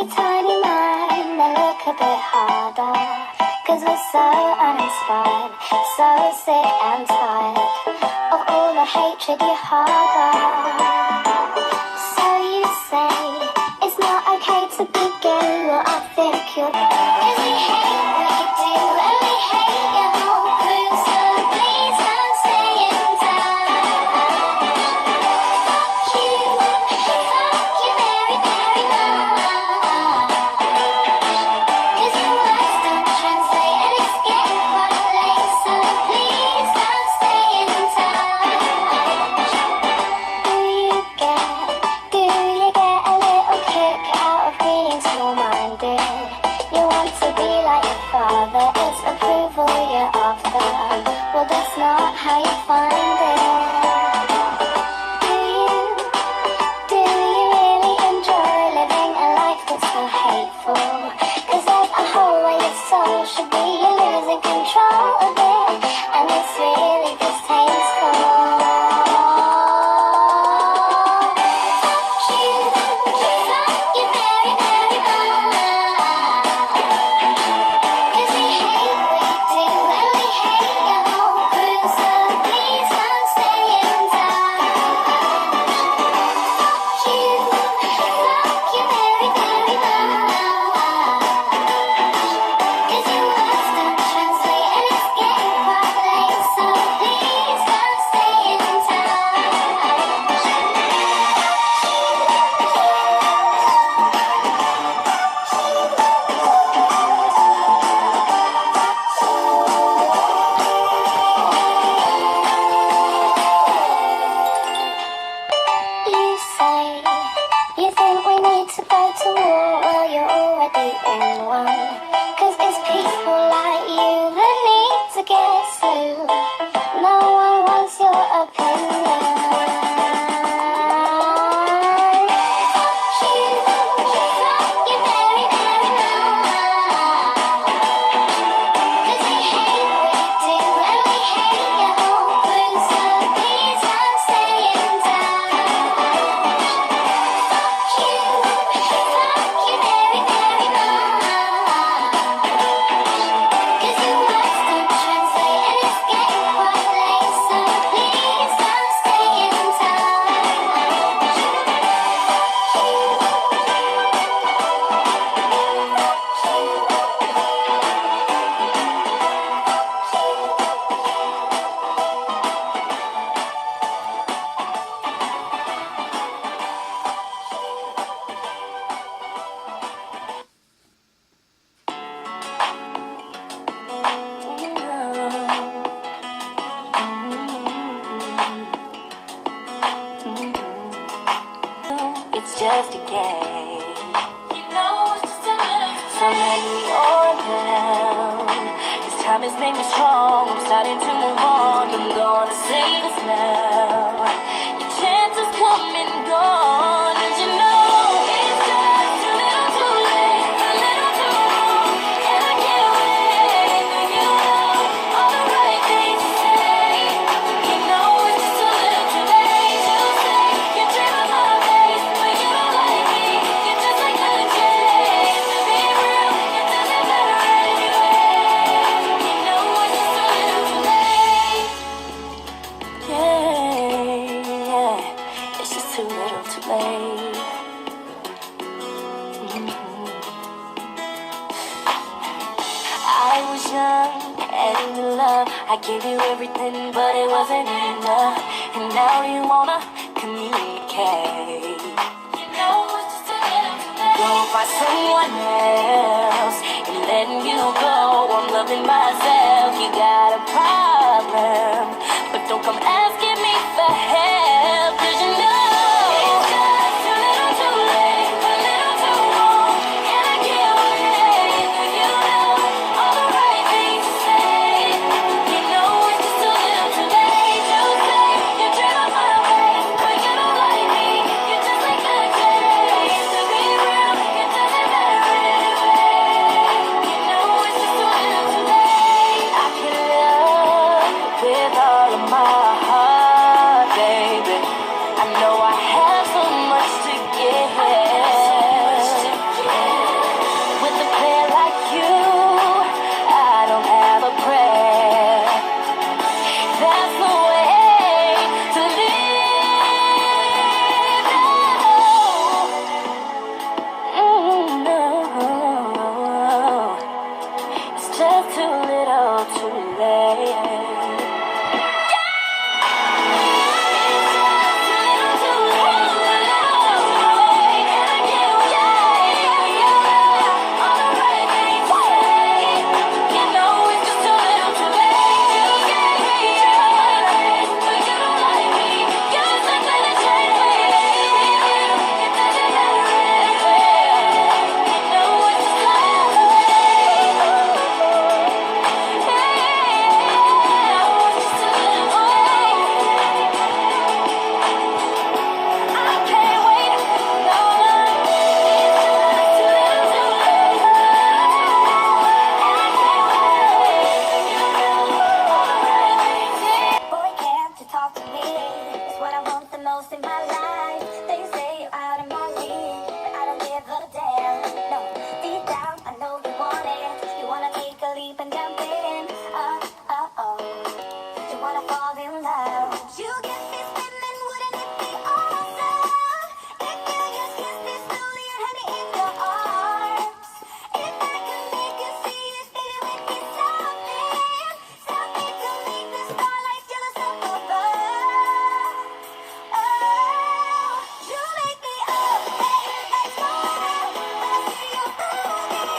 your tiny mind and look a bit harder. Cause we're so uninspired, so sick and tired of all the hatred you harbor. So you say it's not okay to be gay. Well, I think you're cause we hate what you do and we hate your whole crew. So please don't stay in touch. Fuck you very, very much. Cause your words don't translate and it's getting quite late. So please don't stay in touch. Do you get a little kick out of being small-minded? You want to be like your father, it's approval you're after. Well, that's not how you find it. Do you really enjoy living a life that's so hateful? Cause there's a hole where your soul should be, you're losing control of it, and it's really distasteful. You think we need to go to war? Well, you're already in one. Cause it's people like you that need to get sued. No one wants your opinion. Fuck you very, very much. Cause we hate what you do and we hate your whole crew. So please don't stay in touch. It's just a game. You know it's just a little so many on down. This time has made me strong. I'm starting to move on. I'm gonna save us now. Your chances come and gone. And you know it's just a little too late, a little too wrong. And I can't wait for you know all the right things to say. You know it's just a little too late to say you dream of my face, but you don't like me. You're just like a Jane. To be real, it doesn't matter anyway. You know it's just a little too late. Yeah, it's just too little too late. I was young and in love. I gave you everything, but it wasn't enough. And now you wanna communicate. You know it's just a little too late. Go find someone else and letting you go. I'm loving myself. You got a problem, but don't come asking me for help. 'Cause you know it's just a little too late, a little too wrong. And I can't wait for you know all the right things to say. You know it's just a little too late to say you dream of my face, but you don't like me. You're just like a Jane. To be real, it doesn't matter anyway. You know it's just a little too late. I can love with all of my heart, baby. I know I have so much to give. gonna fall in love. You get me spinning, wouldn't it be awesome? If you just kiss me slowly and have me in your arms. If I could make you see it, baby, when you something to make the starlight jealous up above. Oh, you make me up, hey, like fire. When I see you moving,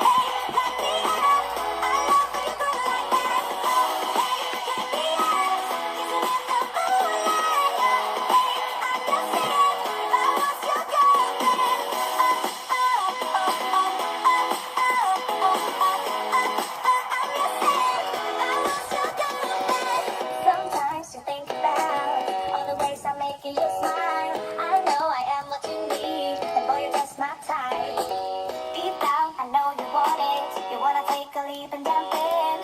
hey, light me up. I love when you go like that. Oh, hey, get me up, kissing in the moonlight. Hey, I'm just saying, if I was your girlfriend. Sometimes you think about all the ways I'm making you smile. I know I am what you need, and boy, you're just my type. Deep down, I know you want it. You wanna take a leap and jump in.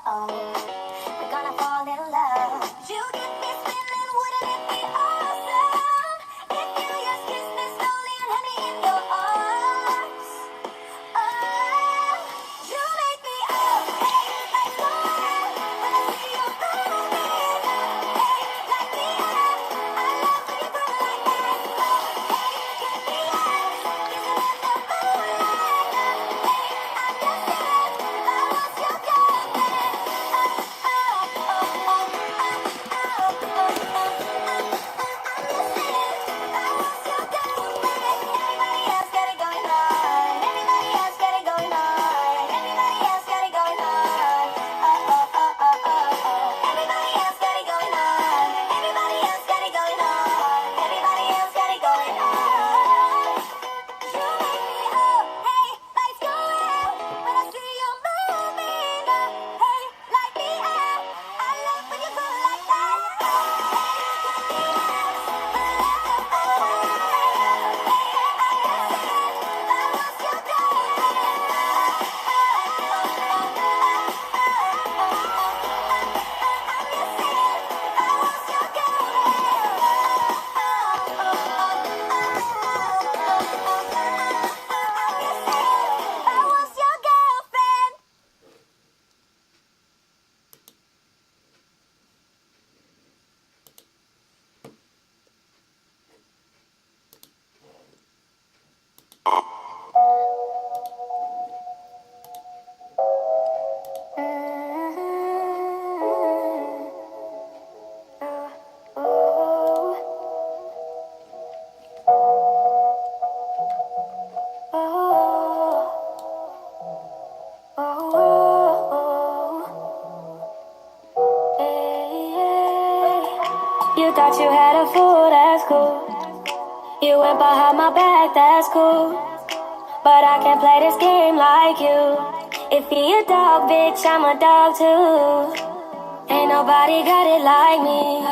Oh, we're gonna fall in love. You get me spinning, wouldn't it be awesome? If you just kiss me slowly and have me in your arms. Oh, you make me up, hey, like fire. When I see you moving, hey, light me up. I love when you go like that. Oh, hey, get me up, kissing in the moonlight. Hey, I'm just saying, if I was your girlfriend. You thought you had a fool, that's cool. You went behind my back, that's cool. But I can't play this game like you. If he a dog, bitch, I'm a dog too. Ain't nobody got it like me.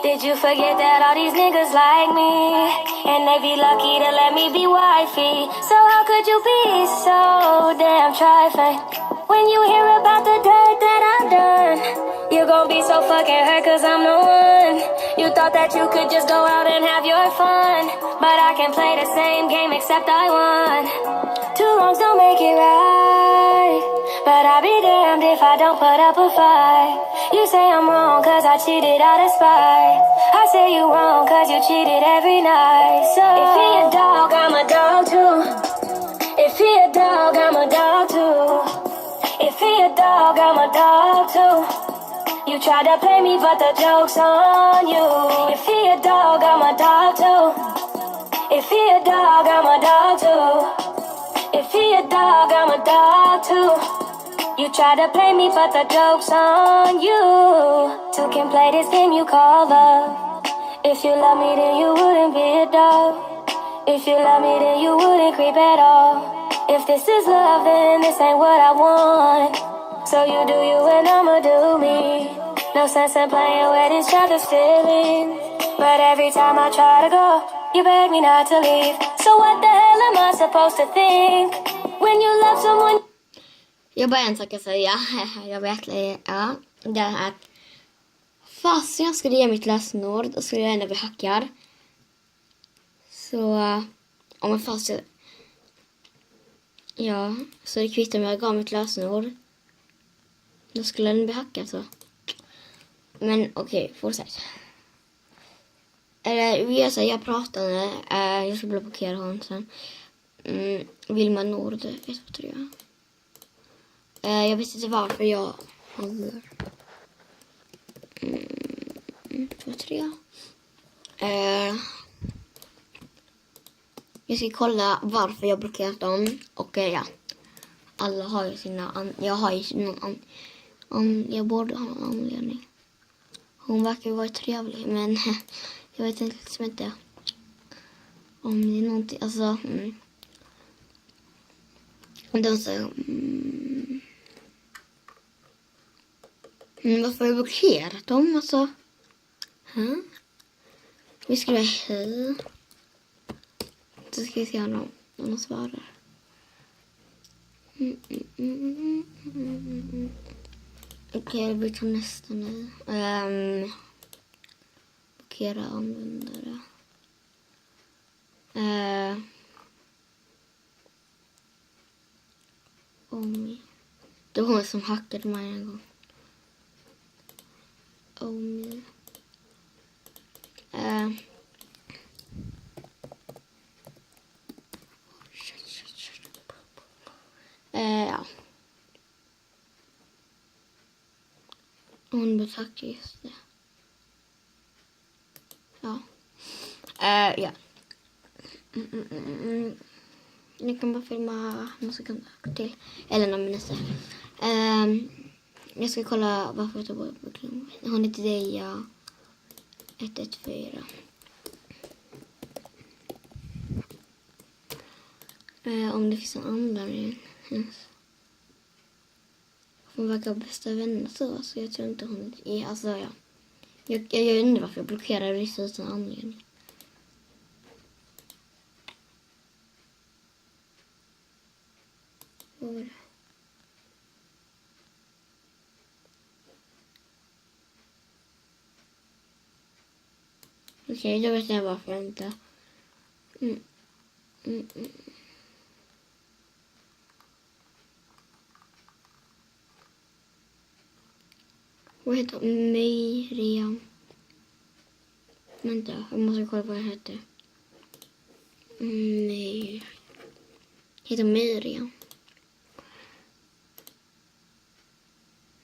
Did you forget that all these niggas like me? And they be lucky to let me be wifey. So how could you be so damn trifling? When you hear about the dirt that I've done, you gon' be so fucking hurt cause I'm the one. You thought that you could just go out and have your fun, but I can play the same game except I won. Two wrongs don't make it right, but I'll be damned if I don't put up a fight. You say I'm wrong cause I cheated out of spite. I say you wrong cause you cheated every night. So if he a dog, I'm a dog too. If he a dog, I'm a dog too. If he a dog, I'm a dog too. You tried to play me but the joke's on you. If he a dog, I'm a dog too. If he a dog, I'm a dog too. If he a dog, I'm a dog too. You try to play me, but the joke's on you. Two can play this game you call love. If you love me, then you wouldn't be a dog. If you love me, then you wouldn't creep at all. If this is love, then this ain't what I want. So you do you and I'ma do me. No sense in playing with each other's feelings. But every time I try to go, you beg me not to leave. So what the hell am I supposed to think when you love someone? Jag bara en sak att säga. Jag vet, ja. Det är att fast jag skulle ge mitt lösenord, då skulle jag ändå bli hackad. Så om jag fast... Ja, så det kvittar om jag gav mitt lösenord. Då skulle den bli hackad så. Men okej, fortsätt. Eller vi gör så här, jag pratar jag ska blockera honom sen. Vilma Nord 1, 2, 3. Jag vet inte varför jag håller 1, 2, 3. Jag ska kolla varför jag blockerat dem. Och ja, alla har ju sina... Jag har ju någon... jag borde ha någon anledning. Hon verkar vara trevlig, men jag vet liksom inte om det är någonting... Alltså... De säger... varför har jag blockerat dem? Alltså... Vi skriver hej. Så ska vi se om någon svarar. Okej, vi tar nästa nu. Blockera användare. Det var hon som hackade mig en gång. Ja. Hon betackar just det. Ja. Ja. Ni kan bara filma några sekunder till. Eller några minuter. Jag ska kolla varför jag tar bort bokningen. Hon heter Deja 114. Om det finns en anledning. Hon verkar ha bästa vänner så jag tror inte hon är... Alltså ja. Jag undrar varför jag blockerar vissa utan anledning. Okej, då vet jag varför jag inte... Vad heter Miriam? Vänta, jag måste kolla vad jag heter. Heter Miriam.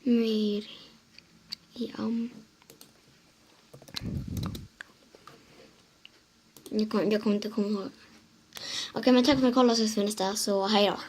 Miriam. Jag kommer inte komma ihåg. Okej, men tack för att ni kollade, så ses vi nästa. Så hej då.